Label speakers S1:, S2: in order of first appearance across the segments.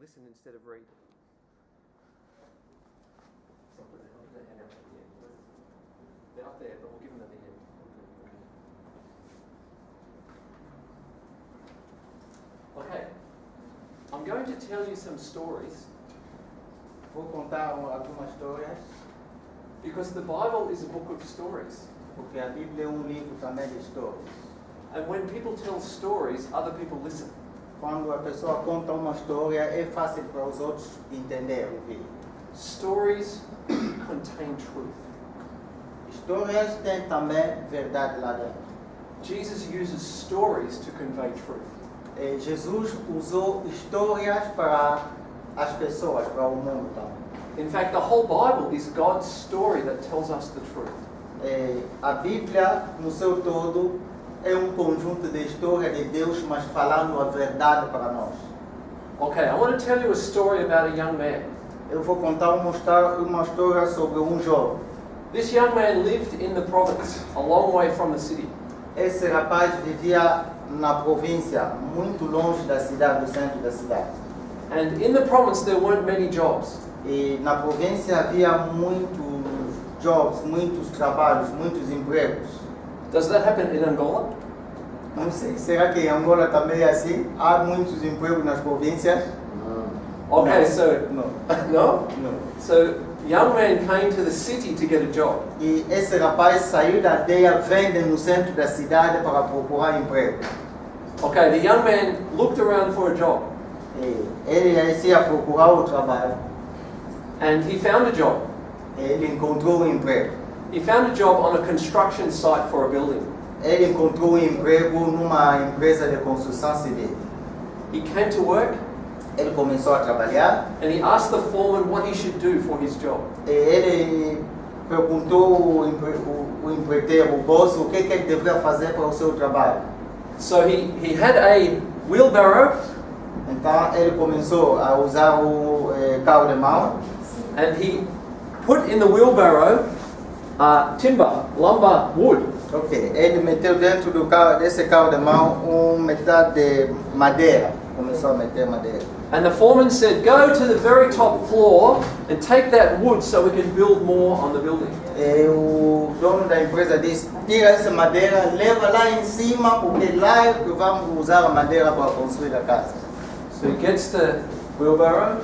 S1: listen instead of read. They're up there, but we'll give them at the end. Okay. I'm going to tell you some stories.
S2: Vou contar algumas histórias,
S1: Because the Bible is a book of stories.
S2: porque a Bíblia é livro também de histórias.
S1: And when people tell stories, other people listen.
S2: Quando a pessoa conta uma história, é fácil para os outros entender, ouvir.
S1: Stories contain truth.
S2: Histórias têm também verdade lá dentro.
S1: Jesus uses stories to convey truth.
S2: Jesus usou histórias para as pessoas, para o mundo também.
S1: In fact, the whole Bible is God's story that tells us the truth.
S2: A Bíblia, no seu todo, é conjunto de histórias de Deus, mas falando a verdade para nós.
S1: Okay, I want to tell you a story about a young man.
S2: Eu vou contar uma história sobre jovem.
S1: This young man lived in the province, a long way from the city.
S2: Esse rapaz vivia na província, muito longe da cidade, do centro da cidade.
S1: And in the province there weren't many jobs.
S2: E na província havia muitos jobs, muitos trabalhos, muitos empregos.
S1: Does that happen in Angola?
S2: Não sei, será que em Angola também é assim? Há muitos empregos nas províncias?
S1: Okay,
S2: No.
S1: so
S2: No.
S1: no?
S2: Não.
S1: So young man came to the city to get a job.
S2: E esse rapaz saiu da aldeia, vende no centro da cidade para procurar emprego.
S1: Okay, the young man looked around for a job
S2: E ele ia procurar o trabalho.
S1: and he found a job.
S2: Ele encontrou emprego.
S1: He found a job on a construction site for a building.
S2: Ele encontrou emprego numa empresa de construção civil.
S1: He came to work
S2: Ele começou a trabalhar
S1: and he asked the foreman what he should do for his job.
S2: e ele perguntou o empreiteiro, o boss, o que ele deveria fazer para o seu trabalho.
S1: So he had a wheelbarrow
S2: Então ele começou a usar o carro de mão
S1: and he put in the wheelbarrow timber, lumber, wood.
S2: Ok, ele meteu dentro desse carro de mão metade de madeira. Começou a meter madeira.
S1: And the foreman said, go to the very top floor and take that wood so we can build more on the building.
S2: E o dono da empresa disse, tira essa madeira, leva lá em cima, porque lá é que vamos usar a madeira para construir a casa.
S1: So he gets the wheelbarrow,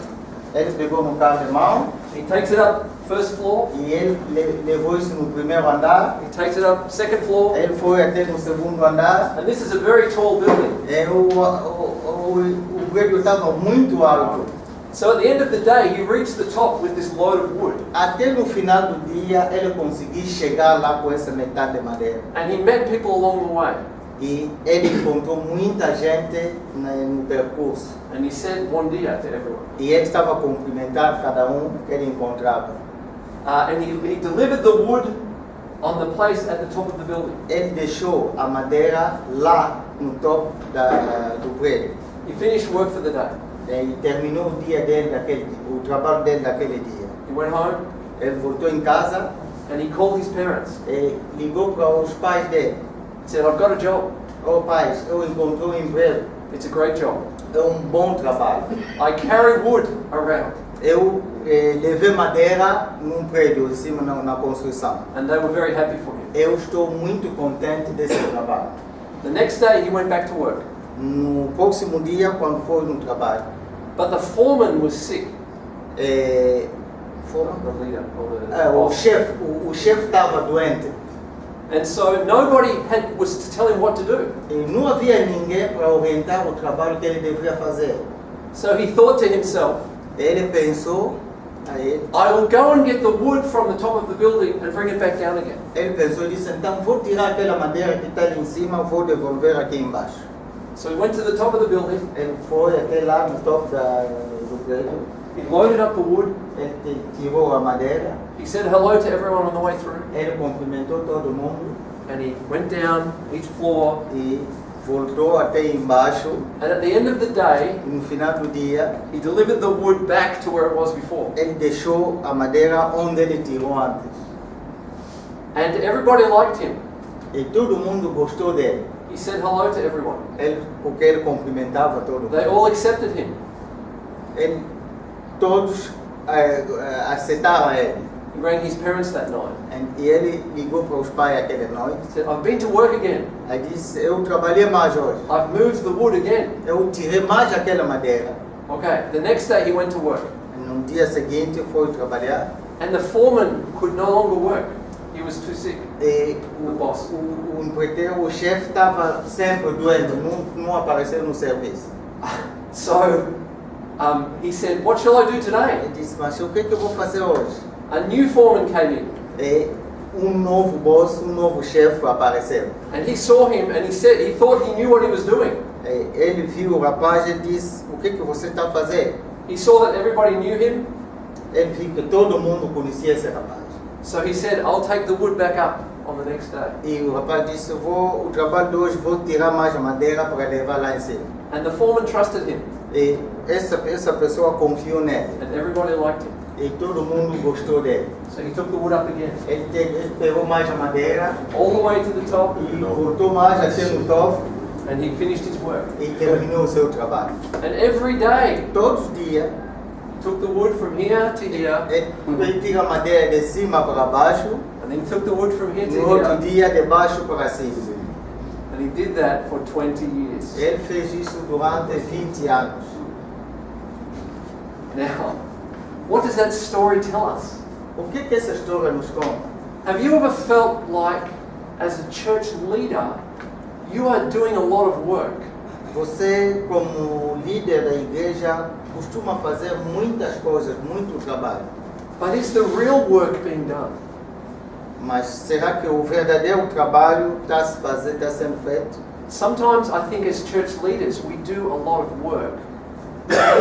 S2: Ele pegou no carro de mão
S1: he takes it up first floor,
S2: e ele levou isso no primeiro andar.
S1: he takes it up second floor,
S2: Ele foi até no segundo andar.
S1: and this is a very tall building.
S2: E o prédio estava muito alto.
S1: So at the end of the day, he reached the top with this load of wood.
S2: Até no final do dia, ele conseguiu chegar lá com essa metade de madeira.
S1: And he met people along the way.
S2: E ele encontrou muita gente no percurso.
S1: And he said bom dia to everyone.
S2: E ele estava a cumprimentar cada que ele encontrava.
S1: And he delivered the wood on the place at the top of the building.
S2: Ele deixou a madeira lá no topo do prédio.
S1: He finished work for the day.
S2: E terminou o dia dele, o trabalho dele daquele dia.
S1: He went home
S2: Ele voltou em casa
S1: and he called his parents.
S2: e ligou para os pais dele.
S1: He said, I've got a job.
S2: Oh pais, eu encontrei emprego.
S1: It's a great job.
S2: É bom trabalho.
S1: I carry wood around.
S2: Eu levei madeira num prédio em cima na construção.
S1: And they were very happy for him.
S2: Eu estou muito contente desse trabalho.
S1: The next day he went back to work.
S2: No próximo dia, quando foi no trabalho,
S1: But the foreman was sick.
S2: The
S1: leader, or the
S2: o chefe estava doente.
S1: And so nobody was to tell him what to do.
S2: E não havia ninguém para orientar o trabalho que ele deveria fazer.
S1: So he thought to himself,
S2: Ele pensou,
S1: I will go and get the wood from the top of the building and bring it back down again.
S2: ele pensou e disse, então vou tirar aquela madeira que está ali em cima, vou devolver aqui embaixo.
S1: So he went to the top of the building,
S2: Ele foi até lá no topo do prédio,
S1: he loaded up the wood,
S2: ele tirou a madeira,
S1: he said hello to everyone on the way through,
S2: ele cumprimentou todo mundo
S1: and he went down each floor.
S2: e voltou até embaixo.
S1: And at the end of the day,
S2: No final do dia,
S1: he delivered the wood back to where it was before.
S2: ele deixou a madeira onde ele tirou antes.
S1: And everybody liked him.
S2: E todo mundo gostou dele,
S1: He said hello to everyone.
S2: porque ele cumprimentava todo mundo.
S1: They all accepted him.
S2: todos aceitaram ele.
S1: He rang his parents that night.
S2: E ele ligou para os pais aquela noite.
S1: He said, I've been to work again.
S2: Aí disse, eu trabalhei mais hoje.
S1: I've moved the wood again.
S2: Eu tirei mais aquela madeira.
S1: Okay, the next day he went to work.
S2: No dia seguinte foi trabalhar.
S1: And the foreman could no longer work. He was too sick.
S2: E
S1: The boss.
S2: o empreiteiro, o chefe estava sempre doente, não apareceu no serviço.
S1: So he said, what shall I do today?
S2: Ele disse, mas o que eu vou fazer hoje?
S1: A new foreman came in.
S2: E novo boss, novo chefe apareceu.
S1: And he saw him and he said, he thought he knew what he was doing.
S2: E ele viu o rapaz e disse, o que você está fazendo?
S1: He saw that everybody knew him.
S2: Ele viu que todo mundo conhecia esse rapaz.
S1: So he said, I'll take the wood back up on the next day.
S2: E o rapaz disse, o trabalho de hoje vou tirar mais a madeira para levar lá em cima.
S1: And the foreman trusted him.
S2: E essa pessoa confiou nele.
S1: And everybody liked him.
S2: E todo mundo gostou dele.
S1: So he took the wood up again.
S2: Ele pegou mais a madeira
S1: All the way to the top.
S2: e voltou mais até no topo
S1: And he finished his work.
S2: e terminou o seu trabalho.
S1: And every day,
S2: Todos os dias,
S1: he took the wood from here to here.
S2: ele tira a madeira de cima para baixo,
S1: And then he took the wood from here
S2: no
S1: to
S2: outro
S1: here.
S2: dia de baixo para cima.
S1: And he did that for 20 years.
S2: Ele fez isso durante 20 anos.
S1: Now, what does that story tell us?
S2: O que essa história nos conta?
S1: Have you ever felt like, as a church leader, you are doing a lot of work,
S2: Você, como líder da igreja, costuma fazer muitas coisas, muito trabalho.
S1: but is the real work being done?
S2: Mas será que o verdadeiro trabalho está sendo feito?
S1: Sometimes I think as church leaders we do a lot of work,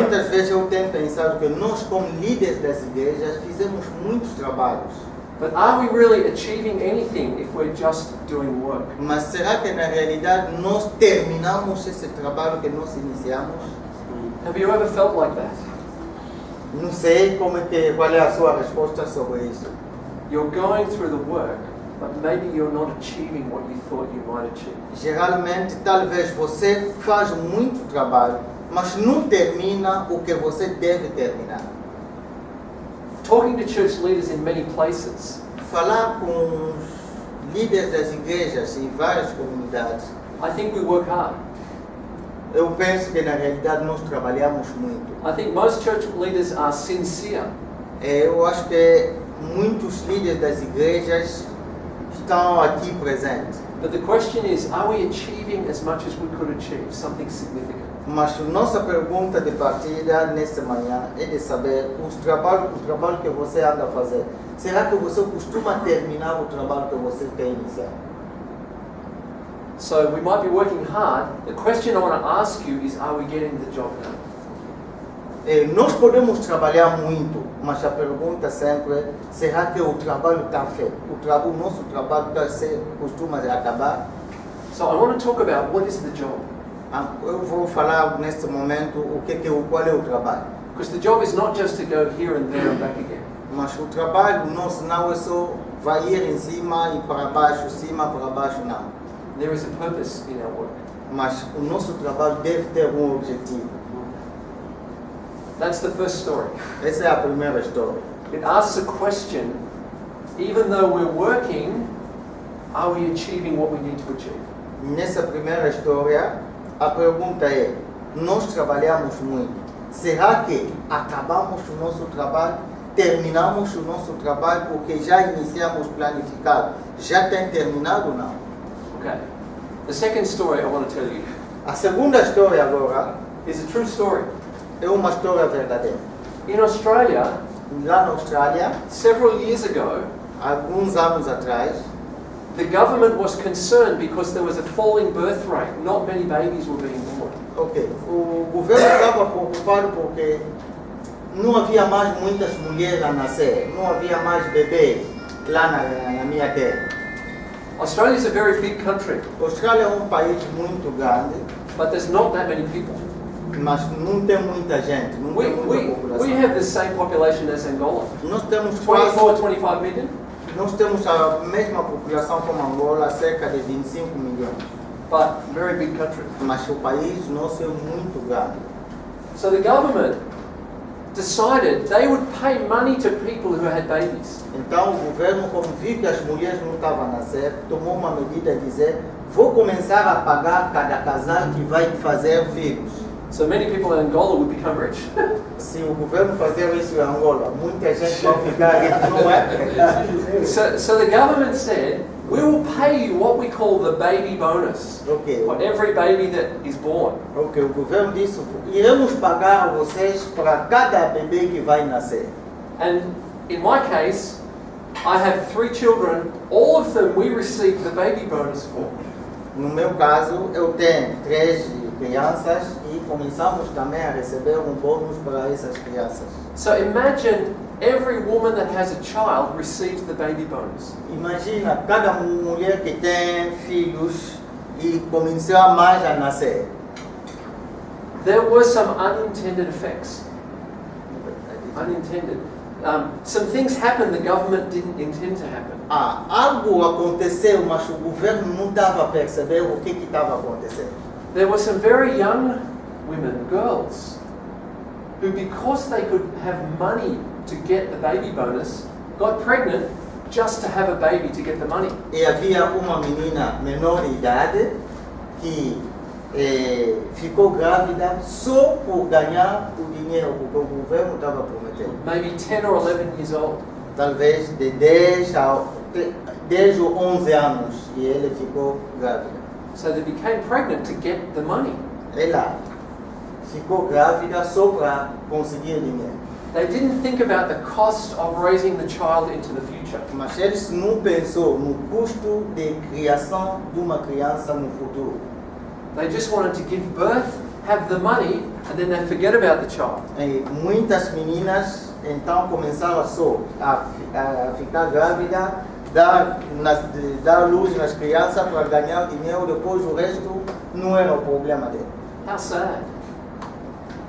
S2: Muitas vezes eu tenho pensado que nós, como líderes das igrejas, fizemos muitos trabalhos.
S1: but are we really achieving anything if we're just doing work?
S2: Mas será que na realidade nós terminamos esse trabalho que nós iniciamos?
S1: Have you ever felt like that?
S2: Não sei qual é a sua resposta sobre isso.
S1: You're going through the work, but maybe you're not achieving what you thought you might achieve.
S2: Geralmente, talvez você faz muito trabalho, mas não termina o que você deve terminar.
S1: Talking to church leaders in many places,
S2: Falar com os líderes das igrejas em várias comunidades,
S1: I think we work hard.
S2: eu penso que na realidade nós trabalhamos muito.
S1: I think most church leaders are sincere.
S2: Eu acho que muitos líderes das igrejas estão aqui presentes.
S1: But the question is, are we achieving as much as we could achieve, something significant?
S2: Mas nossa pergunta de partida nesta manhã é de saber o trabalho que você anda a fazer. Será que você costuma terminar o trabalho que você tem iniciado?
S1: So we might be working hard. The question I want to ask you is, are we getting the job done?
S2: Nós podemos trabalhar muito, mas a pergunta sempre é: será que o trabalho está feito? O nosso trabalho costuma acabar?
S1: So I want to talk about what is the job.
S2: Eu vou falar neste momento qual é o trabalho.
S1: Because the job is not just to go here and there and back again.
S2: Mas o trabalho nosso não é só vai ir em cima e para baixo, cima para baixo, não.
S1: There is a purpose in our work.
S2: Mas o nosso trabalho deve ter um objetivo.
S1: That's the first story.
S2: Essa é a primeira história.
S1: It asks a question, even though we're working, are we achieving what we need to achieve?
S2: Nessa primeira história, a pergunta é: nós trabalhamos muito. Será que acabamos o nosso trabalho? Terminamos o nosso trabalho porque já iniciamos planificado? Já tem terminado ou não?
S1: Okay. The second story I want to tell you
S2: A segunda história agora
S1: is a true story.
S2: é uma história verdadeira.
S1: In Australia,
S2: Lá na Austrália,
S1: several years ago,
S2: alguns anos atrás,
S1: the government was concerned because there was a falling birth rate. Not many babies were being born.
S2: o governo estava preocupado porque não havia mais muitas mulheres a nascer, não havia mais bebês lá na minha terra.
S1: Australia is a very big country,
S2: A Austrália é um país muito grande,
S1: but there's not that many people.
S2: mas não tem muita gente, não tem muita população.
S1: We have the same population as Angola.
S2: Nós temos quase,
S1: 24, 25 million.
S2: nós temos a mesma população como Angola, cerca de 25 milhões.
S1: But very big country.
S2: Mas o país nosso é muito grande.
S1: So the government decided they would pay money to people who had babies.
S2: Então o governo, como viu que as mulheres não estavam a nascer, tomou uma medida de dizer: vou começar a pagar cada casal que vai fazer filhos.
S1: So many people in Angola would become rich.
S2: Se o governo fazer isso em Angola, muita gente vai ficar rica, não é?
S1: So the government said, we will pay you what we call the baby bonus
S2: Ok.
S1: for every baby that is born.
S2: Ok, o governo disse: iremos pagar a vocês para cada bebê que vai nascer.
S1: And in my case, I have 3 children. All of them we received the baby bonus for.
S2: No meu caso, eu tenho 3 crianças e começamos também a receber um bônus para essas crianças.
S1: So imagine every woman that has a child receives the baby bonus.
S2: Imagina cada mulher que tem filhos e começou a mais a nascer.
S1: There were some unintended effects. Unintended. Some things happened the government didn't intend to happen.
S2: Algo aconteceu, mas o governo não estava a perceber o que estava acontecendo.
S1: There were some very young women, girls, who because they could have money to get the baby bonus, got pregnant just to have a baby to get the money.
S2: E havia uma menina menor de idade que ficou grávida só por ganhar o dinheiro que o governo estava prometendo.
S1: Maybe 10 or 11 years old.
S2: Talvez de 10 ou 11 anos e ele ficou grávida.
S1: So they became pregnant to get the money.
S2: Ela ficou grávida só para conseguir dinheiro.
S1: They didn't think about the cost of raising the child into the future.
S2: Mas eles não pensou no custo de criação de uma criança no futuro.
S1: They just wanted to give birth, have the money, and then they forget about the child.
S2: E muitas meninas então começaram só a ficar grávida, dar luz nas crianças para ganhar dinheiro, depois o resto não era o problema dele.
S1: How sad.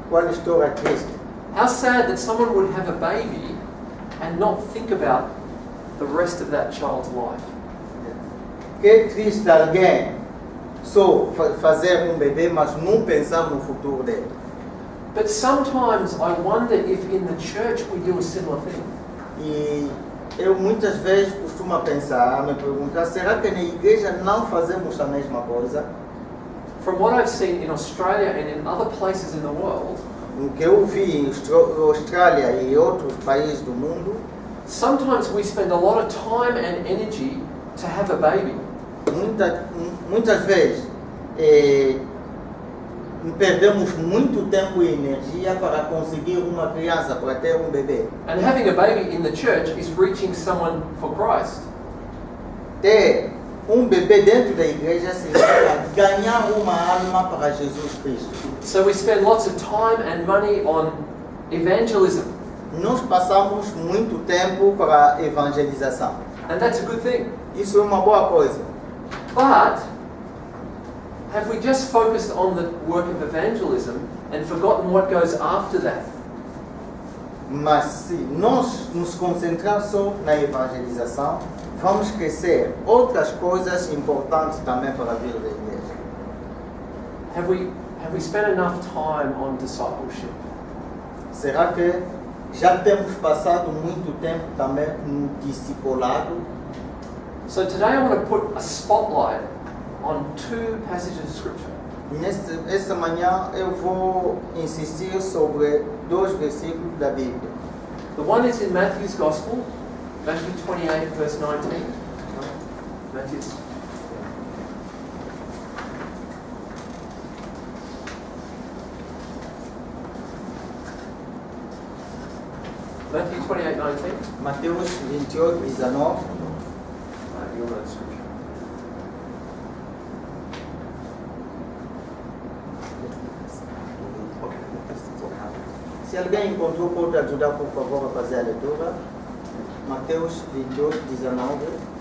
S2: Qual história triste.
S1: How sad that someone would have a baby and not think about the rest of that child's life.
S2: Que triste alguém só fazer um bebê, mas não pensar no futuro dele.
S1: But sometimes I wonder if in the church we do a similar thing.
S2: E eu muitas vezes costumo pensar, me perguntar, será que na igreja não fazemos a mesma coisa?
S1: From what I've seen in Australia and in other places in the world,
S2: O que eu vi em Austrália e outros países do mundo,
S1: sometimes we spend a lot of time and energy to have a baby.
S2: muitas vezes perdemos muito tempo e energia para conseguir uma criança, para ter um bebê.
S1: And having a baby in the church is reaching someone for Christ.
S2: Ter um bebê dentro da igreja significa ganhar uma alma para Jesus Cristo.
S1: So we spend lots of time and money on evangelism.
S2: Nós passamos muito tempo para evangelização.
S1: And that's a good thing.
S2: Isso é uma boa coisa.
S1: But have we just focused on the work of evangelism and forgotten what goes after that?
S2: Mas se nós nos concentrarmos só na evangelização, vamos esquecer outras coisas importantes também para a vida da igreja.
S1: Have we spent enough time on discipleship?
S2: Será que já temos passado muito tempo também no discipulado?
S1: So today I want to put a spotlight on 2 passages of scripture.
S2: Esta manhã eu vou insistir sobre 2 versículos da Bíblia.
S1: The one is in Matthew's Gospel, Matthew 28, verse 19. Matthew's. Matthew 28, 19.
S2: Mateus 28, 19.
S1: You'll know the scripture.
S2: Se alguém encontrou, pode ajudar, por favor, a fazer a leitura. Mateus 28, 19.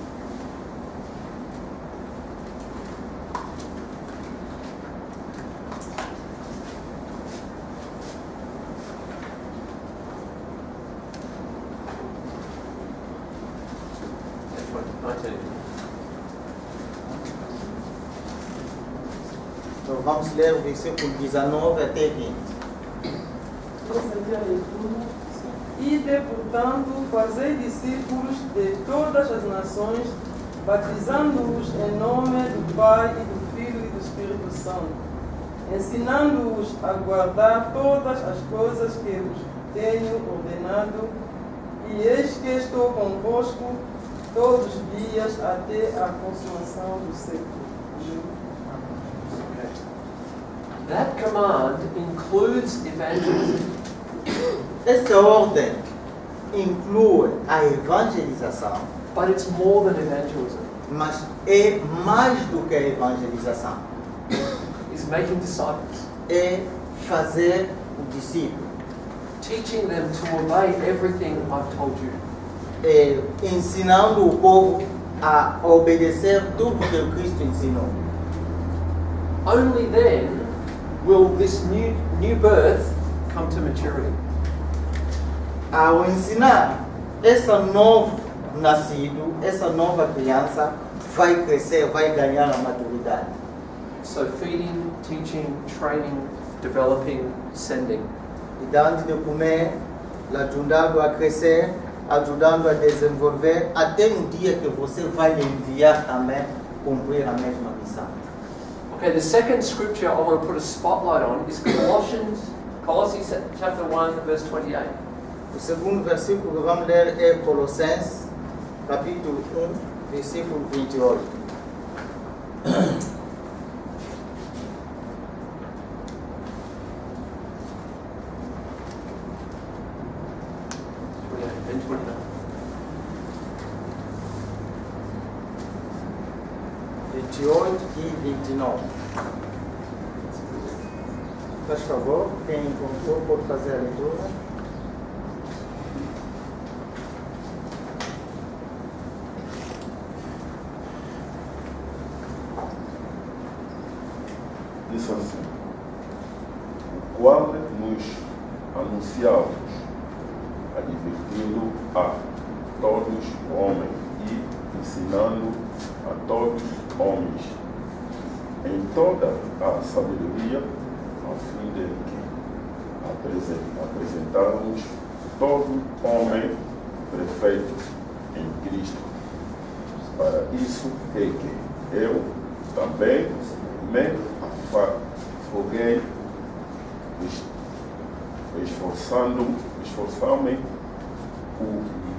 S2: Então vamos ler o versículo 19 até 20.
S3: igreja em tudo, ide, portanto, fazer discípulos de todas as nações, batizando-os em nome do Pai e do Filho e do Espírito Santo, ensinando-os a guardar todas as coisas que vos tenho ordenado, e eis que estou convosco todos os dias até a consumação do século.
S1: That command includes evangelism.
S2: Essa ordem inclui a evangelização,
S1: But it's more than evangelism.
S2: mas é mais do que a evangelização.
S1: It's making disciples,
S2: É fazer o discípulo,
S1: teaching them to obey everything I've told you.
S2: é ensinando o povo a obedecer tudo que o Cristo ensinou.
S1: Only then will this new birth come to maturity.
S2: Ao ensinar, essa novo nascido, essa nova criança vai crescer, vai ganhar a maturidade.
S1: So feeding, teaching, training, developing, sending.
S2: E dando de comer, ajudando a crescer, ajudando a desenvolver, até no dia que você vai enviar também cumprir a mesma missão.
S1: Okay, the second scripture I want to put a spotlight on is Colossians chapter 1, verse 28.
S2: O segundo versículo que vamos ler é Colossenses, capítulo 1, versículo 28.
S1: And 29.
S2: 28 e 29. Por favor, quem encontrou pode fazer a leitura.
S4: Diz assim: o qual nos anunciamos, advertindo a todos os homens e ensinando a todos os homens em toda a sabedoria, a fim de apresentarmos todo homem perfeito em Cristo. Para isso é que eu também me afoguei, esforçando-me o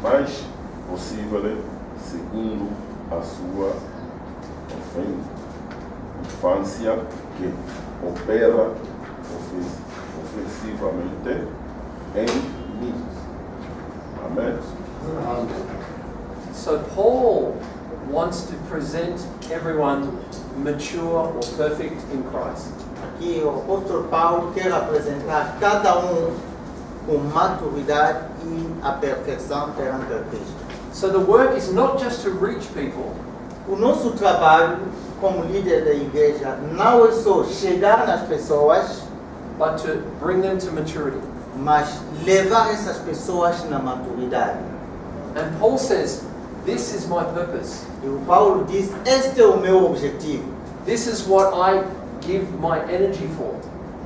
S4: mais possível, segundo a sua infância, que opera ofensivamente em mim. Amém?
S1: So Paul wants to present everyone mature or perfect in Christ.
S2: Aqui o apóstolo Paulo quer apresentar cada com maturidade e a perfeição perante Cristo.
S1: So the work is not just to reach people,
S2: O nosso trabalho como líder da igreja não é só chegar nas pessoas,
S1: but to bring them to maturity.
S2: mas levar essas pessoas na maturidade.
S1: And Paul says, this is my purpose.
S2: E o Paulo diz, este é o meu objetivo.
S1: This is what I give my energy for.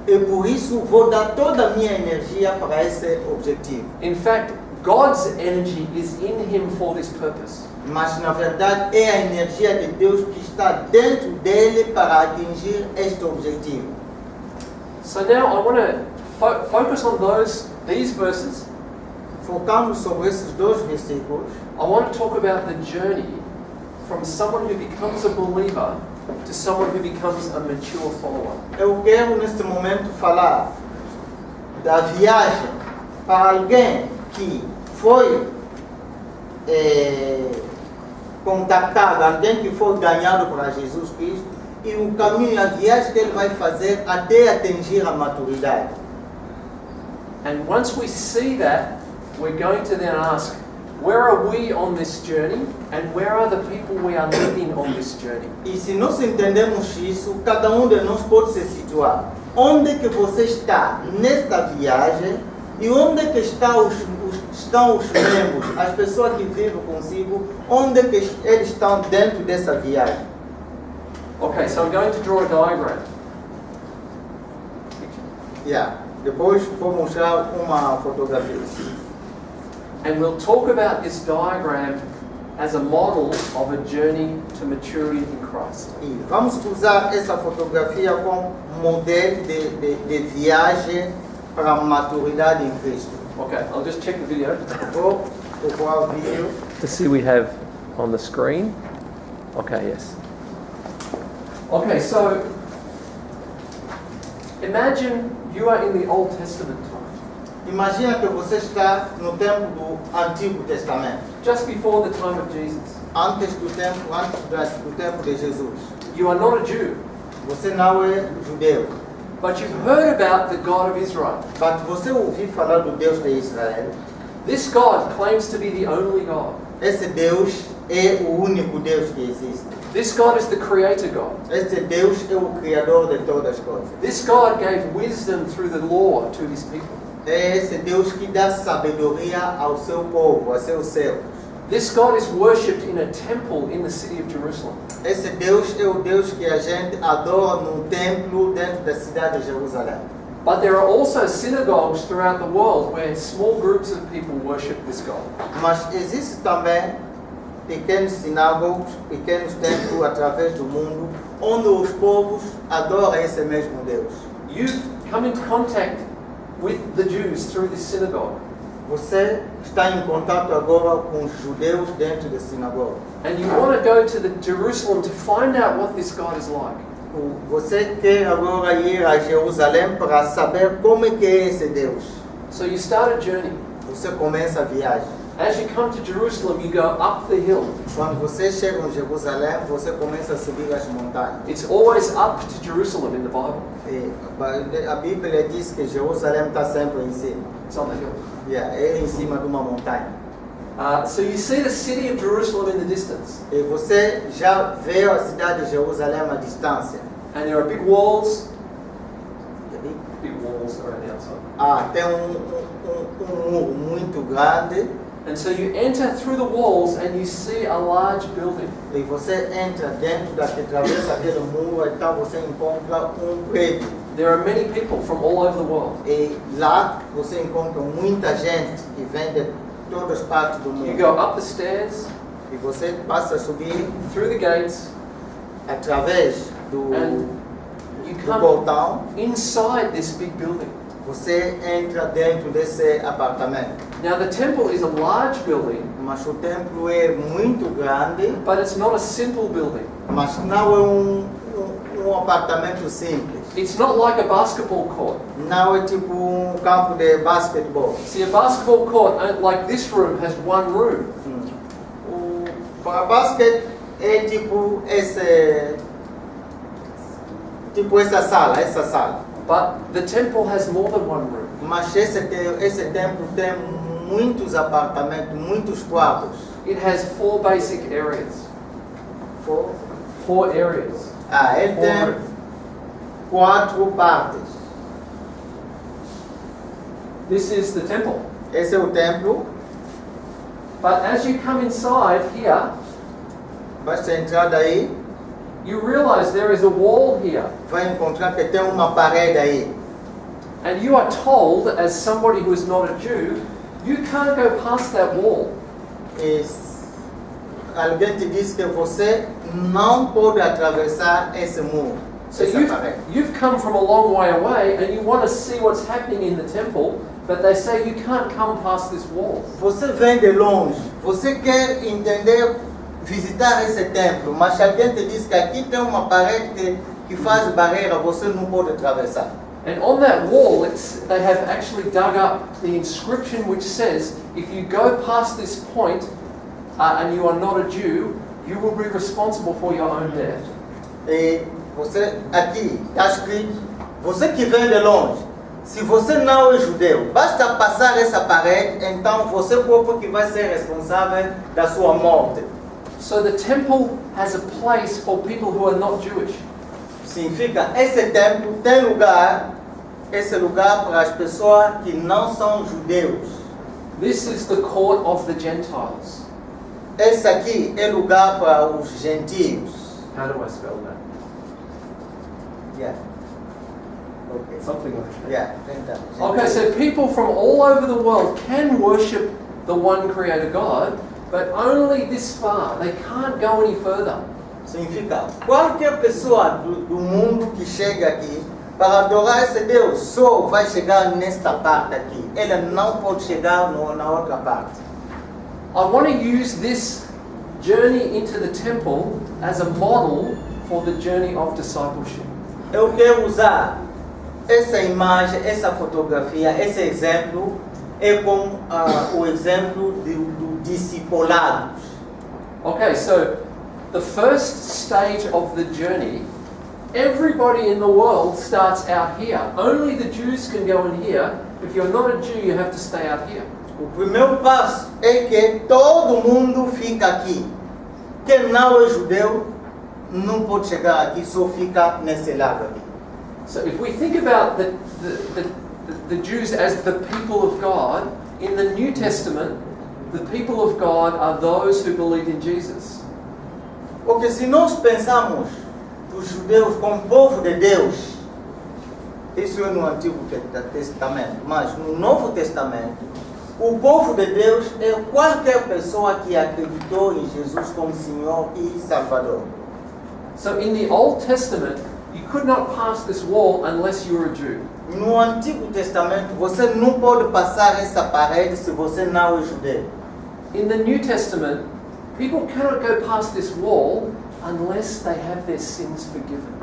S2: E por isso vou dar toda a minha energia para esse objetivo.
S1: In fact, God's energy is in him for this purpose.
S2: Mas na verdade é a energia de Deus que está dentro dele para atingir este objetivo.
S1: So now I want to focus on these verses.
S2: Focamos sobre esses dois versículos.
S1: I want to talk about the journey from someone who becomes a believer to someone who becomes a mature follower.
S2: Eu quero neste momento falar da viagem para alguém que foi contactado, alguém que foi ganhado para Jesus Cristo e o caminho, a viagem que ele vai fazer até atingir a maturidade.
S1: And once we see that, we're going to then ask, where are we on this journey and where are the people we are leading on this journey?
S2: E se nós entendemos isso, cada de nós pode se situar. Onde que você está nesta viagem e onde que estão os membros, as pessoas que vivem consigo, onde que eles estão dentro dessa viagem.
S1: Okay, so I'm going to draw a diagram.
S2: Yeah. Depois vou mostrar uma fotografia.
S1: And we'll talk about this diagram as a model of a journey to maturity in Christ.
S2: E vamos usar essa fotografia como modelo de viagem para a maturidade em Cristo.
S1: Okay, I'll just check the video
S2: Vou procurar o vídeo.
S1: to see we have on the screen. Okay, yes. Okay, so imagine you are in the Old Testament time,
S2: Imagina que você está no tempo do Antigo Testamento,
S1: just before the time of Jesus.
S2: antes do tempo de Jesus.
S1: You are not a Jew,
S2: Você não é judeu,
S1: but you've heard about the God of Israel.
S2: mas você ouviu falar do Deus de Israel.
S1: This God claims to be the only God.
S2: Esse Deus é o único Deus que existe.
S1: This God is the creator God.
S2: Esse Deus é o Criador de todas as coisas.
S1: This God gave wisdom through the law to his people.
S2: É esse Deus que dá sabedoria ao seu povo, a seus servos.
S1: This God is worshipped in a temple in the city of Jerusalem.
S2: Esse Deus é o Deus que a gente adora num templo dentro da cidade de Jerusalém.
S1: But there are also synagogues throughout the world where small groups of people worship this God.
S2: Mas existe também pequenos sinagogos, pequenos templos através do mundo, onde os povos adoram esse mesmo Deus.
S1: You've come into contact with the Jews through this synagogue.
S2: Você está em contato agora com os judeus dentro da sinagoga.
S1: And you want to go to the Jerusalem to find out what this God is like.
S2: Você quer agora ir a Jerusalém para saber como é que é esse Deus.
S1: So you start a journey.
S2: Você começa a viagem.
S1: As you come to Jerusalem, you go up the hill.
S2: Quando você chega em Jerusalém, você começa a subir as montanhas.
S1: It's always up to Jerusalem in the Bible.
S2: E a Bíblia diz que Jerusalém está sempre em cima.
S1: It's on the hill.
S2: É em cima de uma montanha.
S1: So you see the city of Jerusalem in the distance.
S2: E você já vê a cidade de Jerusalém à distância.
S1: And there are big walls. Big walls around the outside.
S2: Tem um muro muito grande.
S1: And so you enter through the walls and you see a large building.
S2: E você entra dentro atravessa aquele muro, então você encontra prédio.
S1: There are many people from all over the world.
S2: E lá você encontra muita gente que vem de todas as partes do
S1: You
S2: mundo.
S1: go up the stairs,
S2: E você passa a subir
S1: through the gates,
S2: através do
S1: you
S2: do
S1: come
S2: portão.
S1: inside this big building.
S2: Você entra dentro desse apartamento.
S1: Now the temple is a large building,
S2: Mas o templo é muito grande,
S1: but it's not a simple building.
S2: mas não é um apartamento simples.
S1: It's not like a basketball court.
S2: Não é tipo campo de basquetebol.
S1: See, a basketball court, like this room, has one room.
S2: Para basquete é tipo essa sala.
S1: But the temple has more than one room.
S2: Mas esse templo tem muitos apartamentos, muitos quartos.
S1: It has 4 basic areas. 4 areas.
S2: Ele tem 4 partes.
S1: This is the temple.
S2: Esse é o templo.
S1: But as you come inside here,
S2: Basta entrar daí,
S1: you realize there is a wall here.
S2: vai encontrar que tem uma parede aí.
S1: And you are told, as somebody who is not a Jew, you can't go past that wall.
S2: E alguém te diz que você não pode atravessar esse muro,
S1: So
S2: essa parede.
S1: you've come from a long way away and you want to see what's happening in the temple, but they say you can't come past this wall.
S2: Você vem de longe, você quer entender, visitar esse templo, mas alguém te diz que aqui tem uma parede que faz barreira, você não pode atravessar.
S1: And on that wall, they have actually dug up the inscription which says, if you go past this point and you are not a Jew, you will be responsible for your own death.
S2: E você aqui está escrito, você que vem de longe, se você não é judeu, basta passar essa parede, então você próprio que vai ser responsável da sua morte.
S1: So the temple has a place for people who are not Jewish.
S2: Significa, esse templo tem esse lugar para as pessoas que não são judeus.
S1: This is the court of the Gentiles.
S2: Esse aqui é lugar para os gentios.
S1: How do I spell that?
S2: Yeah. Okay.
S1: Something like that.
S2: Yeah, 30 anos.
S1: Okay, so people from all over the world can worship the one creator God, but only this far. They can't go any further.
S2: Significa, qualquer pessoa do mundo que chega aqui para adorar esse Deus só vai chegar nesta parte aqui. Ele não pode chegar na outra parte.
S1: I want to use this journey into the temple as a model for the journey of discipleship.
S2: Eu quero usar essa imagem, essa fotografia, esse exemplo como o exemplo do discipulado.
S1: Okay, so the first stage of the journey, everybody in the world starts out here. Only the Jews can go in here. If you're not a Jew, you have to stay out here.
S2: O primeiro passo é que todo mundo fica aqui. Quem não é judeu não pode chegar aqui, só fica nesse lado aqui.
S1: So if we think about the Jews as the people of God, in the New Testament, the people of God are those who believe in Jesus.
S2: Porque se nós pensamos os judeus como povo de Deus, isso é no Antigo Testamento, mas no Novo Testamento, o povo de Deus é qualquer pessoa que acreditou em Jesus como Senhor e Salvador.
S1: So in the Old Testament, you could not pass this wall unless you were a Jew.
S2: No Antigo Testamento, você não pode passar essa parede se você não é judeu.
S1: In the New Testament, people cannot go past this wall unless they have their sins forgiven.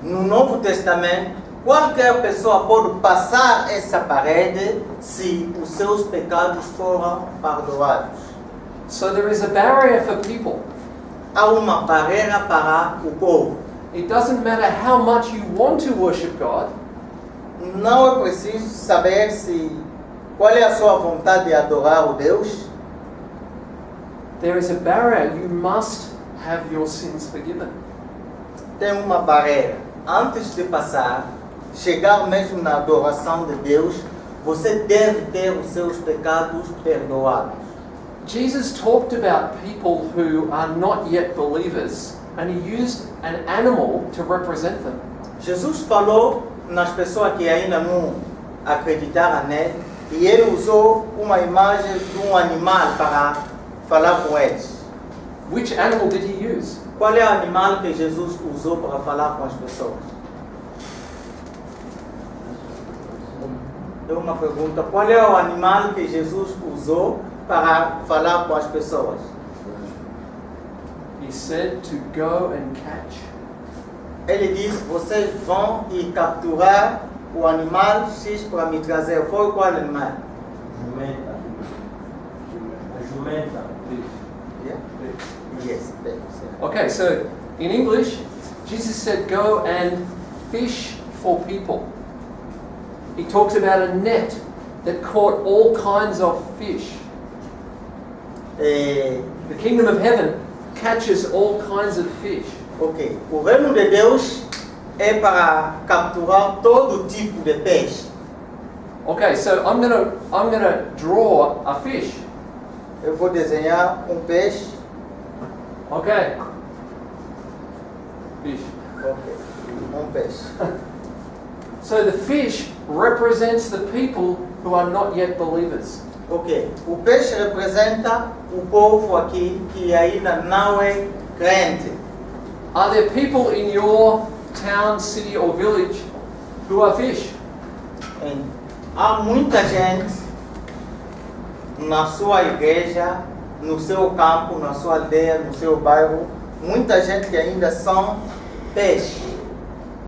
S2: No Novo Testamento, qualquer pessoa pode passar essa parede se os seus pecados foram perdoados.
S1: So there is a barrier for people.
S2: Há uma barreira para o povo.
S1: It doesn't matter how much you want to worship God.
S2: Não é preciso saber qual é a sua vontade de adorar o Deus.
S1: There is a barrier. You must have your sins forgiven.
S2: Tem uma barreira. Antes de passar, chegar mesmo na adoração de Deus, você deve ter os seus pecados perdoados.
S1: Jesus talked about people who are not yet believers, and he used an animal to represent them.
S2: Jesus falou nas pessoas que ainda não acreditaram nele, e ele usou uma imagem de um animal para falar com eles.
S1: Which animal did he use?
S2: Qual é o animal que Jesus usou para falar com as pessoas? É uma pergunta. Qual é o animal que Jesus usou para falar com as pessoas?
S1: He said to go and catch.
S2: Ele disse, vocês vão e capturar o animal X para me trazer. Foi qual animal?
S5: Jumenta. A jumenta.
S2: Yeah? Yes, yes.
S1: Okay, so in English, Jesus said go and fish for people. He talks about a net that caught all kinds of fish. The kingdom of heaven catches all kinds of fish.
S2: Ok. O reino de Deus é para capturar todo tipo de peixe.
S1: Okay, so I'm gonna draw a fish.
S2: Eu vou desenhar um peixe.
S1: Okay. Fish.
S2: Ok. Peixe.
S1: So the fish represents the people who are not yet believers.
S2: Ok. O peixe representa o povo aqui que ainda não é crente.
S1: Are there people in your town, city or village who are fish?
S2: Há muita gente na sua igreja, no seu campo, na sua aldeia, no seu bairro, muita gente que ainda são peixes.